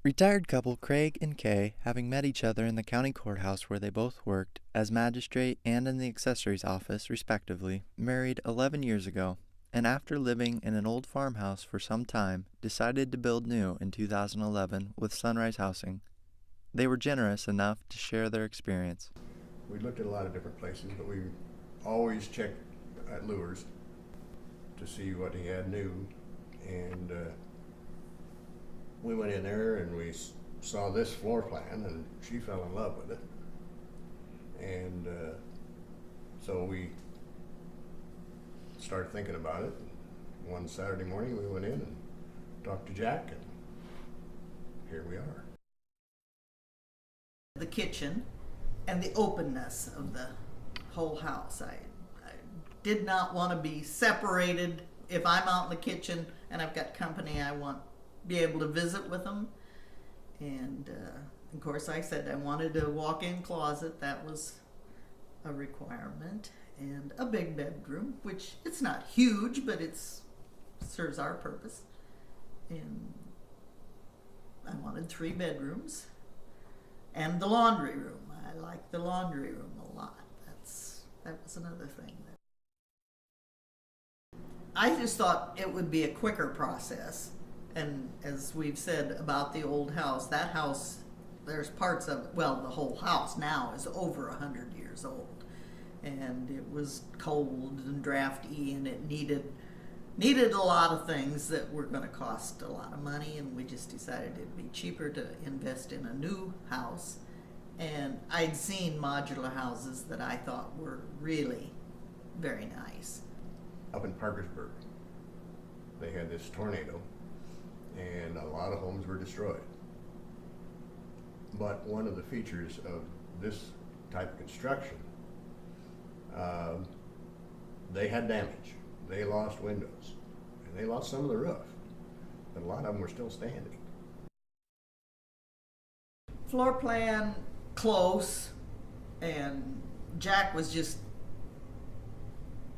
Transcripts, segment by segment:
Retired couple Craig and Kay, having met each other in the county courthouse where they both worked as magistrate and in the accessories office, respectively, married 11 years ago, and after living in an old farmhouse for some time, decided to build new in 2011 with Sunrise Housing. They were generous enough to share their experience. We looked at a lot of different places, but we always checked at Lures to see what he had new, and we went in there and we saw this floor plan, and she fell in love with it. And so we started thinking about it. One Saturday morning we went in and talked to Jack, and here we are. The kitchen and the openness of the whole house. I did not want to be separated. If I'm out in the kitchen and I've got company, I want be able to visit with them. And of course I said I wanted a walk-in closet. That was a requirement. And a big bedroom, which it's not huge, but it serves our purpose. And I wanted 3 bedrooms. And the laundry room. I like the laundry room a lot. That was another thing. I just thought it would be a quicker process. And as we've said about the old house, that house, there's parts of it, well, the whole house now is over 100 years old. And it was cold and drafty, and it needed a lot of things that were going to cost a lot of money, and we just decided it'd be cheaper to invest in a new house. And I'd seen modular houses that I thought were really very nice. Up in Parkersburg, they had this tornado, and a lot of homes were destroyed. But one of the features of this type of construction, they had damage. They lost windows, and they lost some of the roof, but a lot of them were still standing. Floor plan close, and Jack was just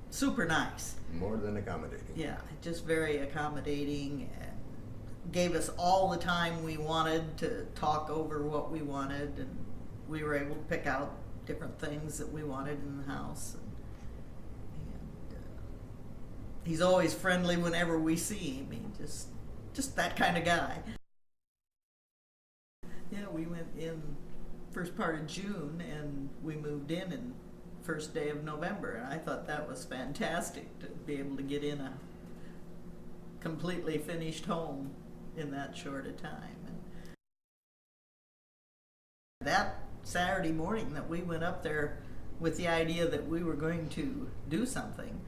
super nice. More than accommodating. Yeah, just very accommodating, and gave us all the time we wanted to talk over what we wanted, and we were able to pick out different things that we wanted in the house. And he's always friendly whenever we see him. He's just that kind of guy. Yeah, we went in first part of June, and we moved in first day of November, and I thought that was fantastic to be able to get in a completely finished home in that short a time. And that Saturday morning that we went up there with the idea that we were going to do something,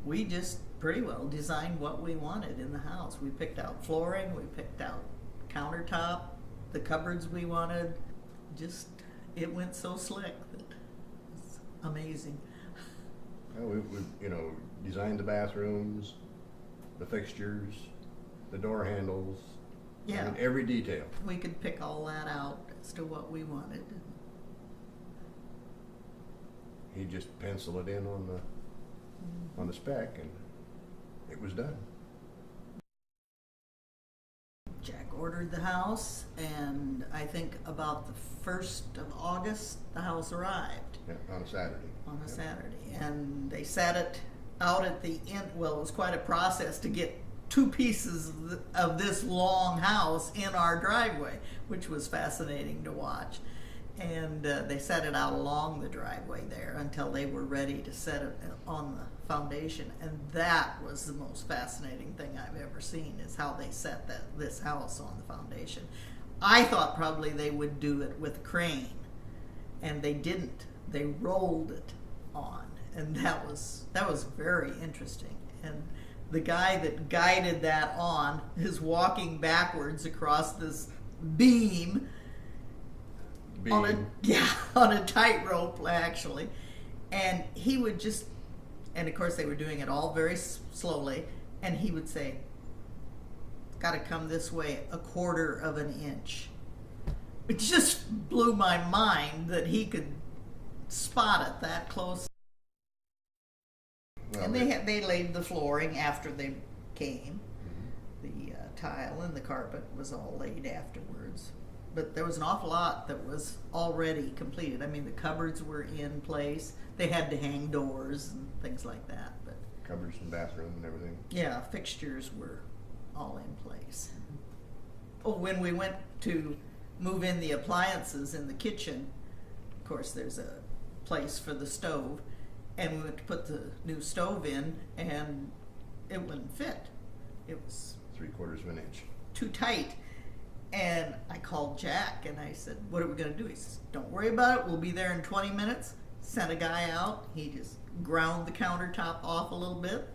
we just pretty well designed what we wanted in the house. We picked out flooring, we picked out countertop, the cupboards we wanted. Just, it went so slick that it's amazing. Well, we designed the bathrooms, the fixtures, the door handles. Yeah. I mean, every detail. We could pick all that out as to what we wanted. He just penciled it in on the spec, and it was done. Jack ordered the house, and I think about the 1st of August, the house arrived. Yeah, on a Saturday. On a Saturday. And they sat it out at the end. Well, it was quite a process to get 2 pieces of this long house in our driveway, which was fascinating to watch. And they set it out along the driveway there until they were ready to set it on the foundation. And that was the most fascinating thing I've ever seen, is how they set this house on the foundation. I thought probably they would do it with a crane, and they didn't. They rolled it on, and that was very interesting. And the guy that guided that on is walking backwards across this beam. On a tightrope, actually. And he would just, and of course they were doing it all very slowly, and he would say, got to come this way 1/4 of an inch. It just blew my mind that he could spot it that close. Well, and they laid the flooring after they came. The tile, and the carpet was all laid afterwards. But there was an awful lot that was already completed. I mean, the cupboards were in place. They had to hang doors and things like that. But Cupboards and bathroom and everything. yeah, fixtures were all in place. Oh, when we went to move in the appliances in the kitchen, of course, there's a place for the stove, and we went to put the new stove in, and it wouldn't fit. It was 3/4 of an inch. too tight. And I called Jack and I said, "What are we going to do?" He says, "Don't worry about it. We'll be there in 20 minutes. Sent a guy out. He just ground the countertop off a little bit.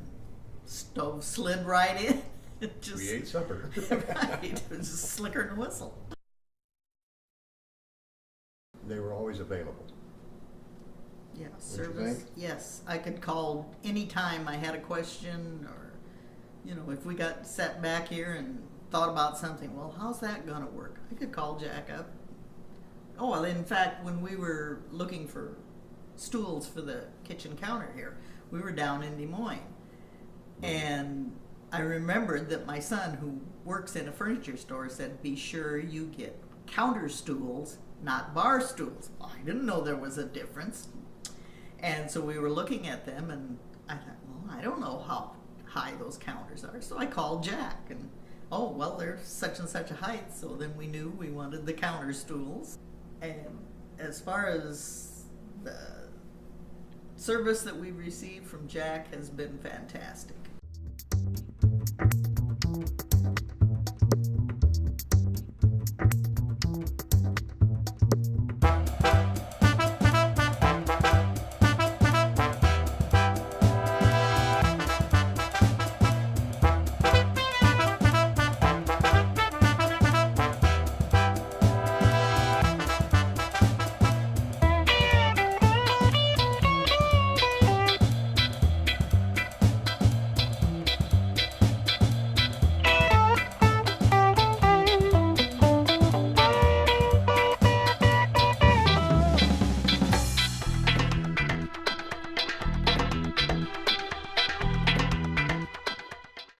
Stove slid right in. It just, We ate supper. right. It was just slicker than a whistle. They were always available. Yeah, you service. think? Yes, I could call anytime I had a question, or, you know, if we got sat back here and thought about something. Well, how's that going to work? I could call Jack up. Oh, well, in fact, when we were looking for stools for the kitchen counter here, we were down in Des Moines, and I remembered that my son, who works in a furniture store, said, "Be sure you get counter stools, not bar stools." Well, I didn't know there was a difference. And so we were looking at them, and I thought, well, I don't know how high those counters are. So I called Jack, and oh, well, they're such and such a height. So then we knew we wanted the counter stools. And as far as the service that we received from Jack has been fantastic.